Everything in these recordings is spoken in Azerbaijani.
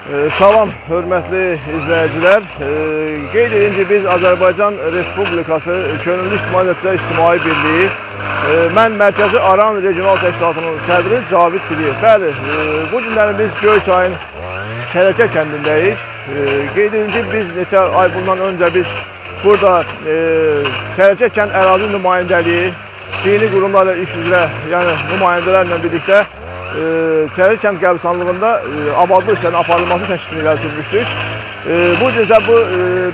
Salam, hörmətli izləyicilər. Qeyd edin ki, biz Azərbaycan Respublikası Könüllü İctimai İctimai Birliyi, mən Mərkəzi Aran Regional Təşkilatının sədri Cavid Filiyev. Bəli, bu günləri biz Göyçayın Şərəkə kəndindəyik. Qeyd edin ki, biz neçə ay bundan öncə biz burada Şərəkə kənd ərazi nümayəndəliyi, dini qurumlarla iş üzrə, yəni nümayəndələrlə birlikdə Şərəkə kənd qəbristanlığında abadlıq işlərinin aparılması təşkilini gəltirmişdik. Bu günsə bu,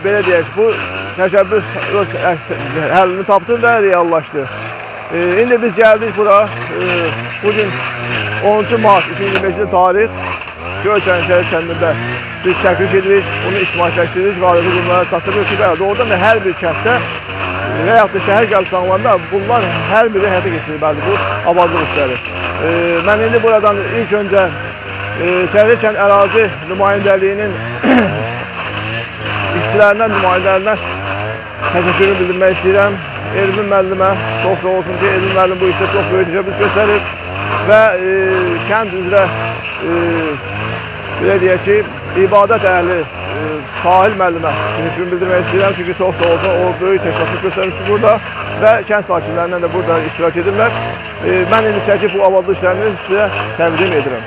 belə deyək, bu təşəbbüs öz həllini tapdı və reallaşdı. İndi biz gəldik bura, bugün 13 mart 2025 tarix Göyçayın Şərəkə kəndində biz çəkiliş edirik, bunu ictimailəşdiririk, qarşı qurumlara çatdırırıq ki, doğrudan da hər bir kənddə və yaxud da şəhər qəbristanlıqlarında bunlar hər biri həyata keçirilməlidir, bu abadlıq işləri. Mən indi buradan ilk öncə Şərəkə kənd ərazi nümayəndəliyinin işçilərindən, nümayəndələrinə təşəkkürünü bildirmək istəyirəm. Elmin müəllimə çox sağ olsun ki, Elmin müəllim bu işdə çox böyük təşəbbüs göstərir və kənd üzrə belə deyək ki, ibadət əhli Sahil müəllimə təşəkkürünü bildirmək istəyirəm. Çünki çox sağ olsun, o böyük təşəkkür göstərmişdir burada və kənd sakinlərindən də burada iştirak edirlər. Mən indi çəkib bu abadlıq işlərini sizə təqdim edirəm.